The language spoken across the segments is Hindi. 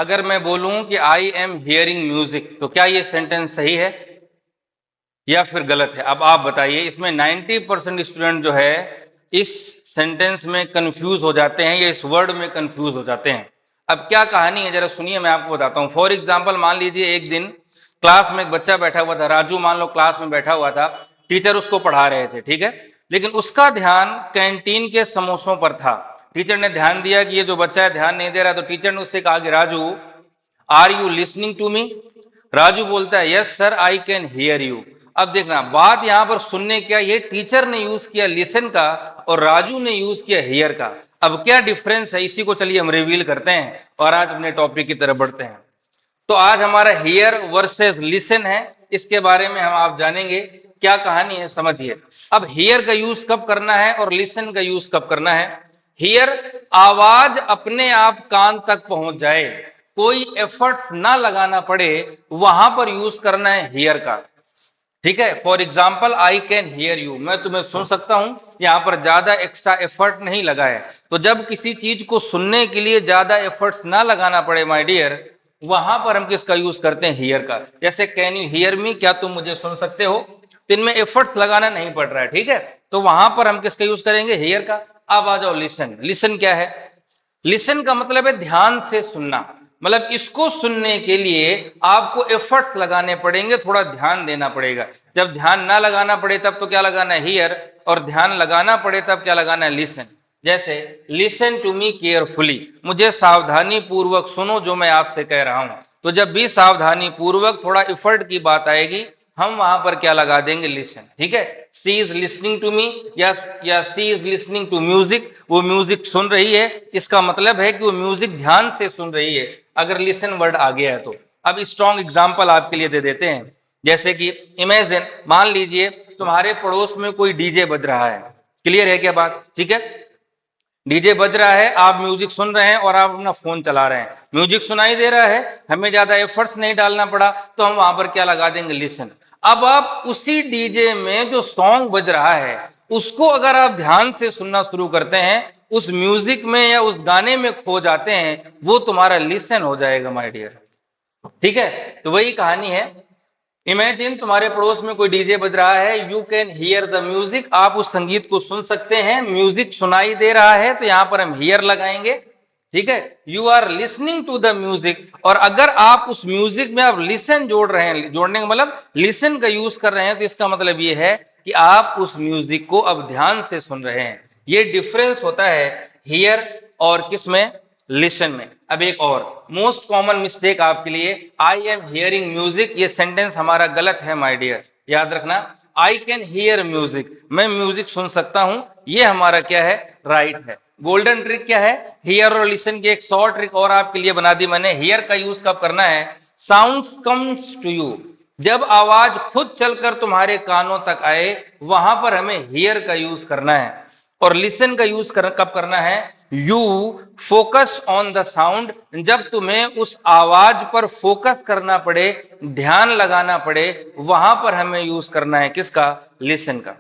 अगर मैं बोलूं कि आई एम हियरिंग म्यूजिक, तो क्या ये सेंटेंस सही है या फिर गलत है? अब आप बताइए। इसमें 90% स्टूडेंट जो है इस सेंटेंस में कंफ्यूज हो जाते हैं या इस वर्ड में कंफ्यूज हो जाते हैं। अब क्या कहानी है जरा सुनिए, मैं आपको बताता हूं। फॉर एग्जाम्पल, मान लीजिए एक दिन क्लास में एक बच्चा बैठा हुआ था, राजू मान लो क्लास में बैठा हुआ था, टीचर उसको पढ़ा रहे थे, ठीक है, लेकिन उसका ध्यान कैंटीन के समोसों पर था। टीचर ने ध्यान दिया कि ये जो बच्चा है ध्यान नहीं दे रहा, तो टीचर ने उससे कहा कि Raju, are you listening to me? Raju बोलता है yes sir I can hear you. अब देखना, बात यहां पर सुनने क्या, ये टीचर ने यूज किया लिसन का और राजू ने यूज किया हियर का। अब क्या डिफरेंस है, इसी को चलिए हम रिवील करते हैं और आज अपने टॉपिक की तरफ बढ़ते हैं। तो आज हमारा हियर वर्सेस लिसन है, इसके बारे में हम आप जानेंगे क्या कहानी है, समझिए। अब हियर का यूज कब करना है और लिसन का यूज कब करना है? हियर, आवाज अपने आप कान तक पहुंच जाए, कोई एफर्ट्स ना लगाना पड़े, वहां पर यूज करना है हियर का, ठीक है। For example, I can hear you, मैं तुम्हें सुन सकता हूं, यहां पर ज्यादा एक्स्ट्रा एफर्ट नहीं लगा है। तो जब किसी चीज को सुनने के लिए ज्यादा एफर्ट्स ना लगाना पड़े माय डियर, वहां पर हम किसका यूज करते हैं? हियर का। जैसे कैन यू हियर मी, क्या तुम मुझे सुन सकते हो? तो इनमें एफर्ट्स लगाना नहीं पड़ रहा है, ठीक है, तो वहां पर हम किसका यूज करेंगे? हियर का। अब आ जाओ लिसन। लिसन क्या है? लिसन का मतलब है ध्यान से सुनना। मतलब इसको सुनने के लिए आपको एफर्ट्स लगाने पड़ेंगे, थोड़ा ध्यान देना पड़ेगा। जब ध्यान ना लगाना पड़े तब तो क्या लगाना है? हियर, और ध्यान लगाना पड़े तब क्या लगाना है? लिसन। जैसे लिसन टू मी केयरफुली, मुझे सावधानी पूर्वक सुनो जो मैं आपसे कह रहा हूं। तो जब भी सावधानी पूर्वक थोड़ा एफर्ट की बात आएगी, हम वहां पर क्या लगा देंगे? लिसन, ठीक है। सी इज लिसनिंग टू मी या सी इज लिसनिंग टू म्यूजिक, वो म्यूजिक सुन रही है, इसका मतलब है कि वो म्यूजिक ध्यान से सुन रही है, अगर लिसन वर्ड आ गया है तो। अब स्ट्रॉन्ग एग्जाम्पल आपके लिए दे देते हैं। जैसे कि इमेजिन, मान लीजिए तुम्हारे पड़ोस में कोई डीजे बज रहा है। क्लियर है क्या बात? ठीक है, डीजे बज रहा है, आप म्यूजिक सुन रहे हैं और आप अपना फोन चला रहे हैं, म्यूजिक सुनाई दे रहा है, हमें ज्यादा एफर्ट्स नहीं डालना पड़ा, तो हम वहां पर क्या लगा देंगे? लिसन। अब आप उसी डीजे में जो सॉन्ग बज रहा है उसको अगर आप ध्यान से सुनना शुरू करते हैं, उस म्यूजिक में या उस गाने में खो जाते हैं, वो तुम्हारा लिसन हो जाएगा माय डियर, ठीक है। तो वही कहानी है। इमेजिन तुम्हारे पड़ोस में कोई डीजे बज रहा है, you can hear the music, आप उस संगीत को सुन सकते हैं, म्यूजिक सुनाई दे रहा है, तो यहां पर हम हियर लगाएंगे, ठीक है। You are listening to the music, और अगर आप उस म्यूजिक में आप लिसन जोड़ रहे हैं, जोड़ने का मतलब लिसन का यूज कर रहे हैं, तो इसका मतलब ये है कि आप उस म्यूजिक को अब ध्यान से सुन रहे हैं। ये डिफरेंस होता है हियर और किसमें? लिसन में। अब एक और मोस्ट कॉमन मिस्टेक आपके लिए, आई एम हियरिंग म्यूजिक, ये सेंटेंस हमारा गलत है माय डियर, याद रखना। आई कैन हियर म्यूजिक, मैं म्यूजिक सुन सकता हूं, ये हमारा क्या है? राइट है। गोल्डन ट्रिक क्या है? हियर और लिसन की एक शॉर्ट ट्रिक और आपके लिए बना दी मैंने। हियर का यूज कब करना है? साउंड्स कम्स टू यू, जब आवाज खुद चलकर तुम्हारे कानों तक आए, वहां पर हमें हियर का यूज करना है। और लिसन का यूज कब करना है? You focus on the sound, जब तुम्हें उस आवाज पर फोकस करना पड़े, ध्यान लगाना पड़े, वहां पर हमें यूज करना है किसका? लिसन का।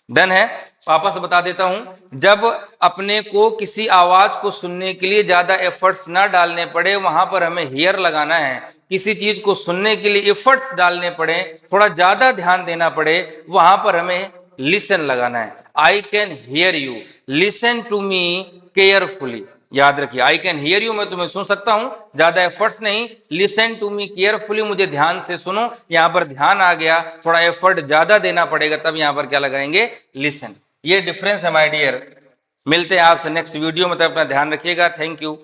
डन है? वापस बता देता हूं, जब अपने को किसी आवाज को सुनने के लिए ज्यादा एफर्ट्स ना डालने पड़े, वहां पर हमें हियर लगाना है। किसी चीज को सुनने के लिए एफर्ट्स डालने पड़े, थोड़ा ज्यादा ध्यान देना पड़े, वहां पर हमें लिसन लगाना है। I can hear you, listen to me carefully, याद रखिए। आई कैन हियर यू, मैं तुम्हें सुन सकता हूं, ज्यादा एफर्ट्स नहीं। लिसन टू मी केयरफुली, मुझे ध्यान से सुनो, यहां पर ध्यान आ गया, थोड़ा एफर्ट ज्यादा देना पड़ेगा, तब यहां पर क्या लगाएंगे? लिसन। ये डिफरेंस है माय डियर। मिलते हैं आपसे नेक्स्ट वीडियो में, तब अपना ध्यान रखिएगा। Thank you.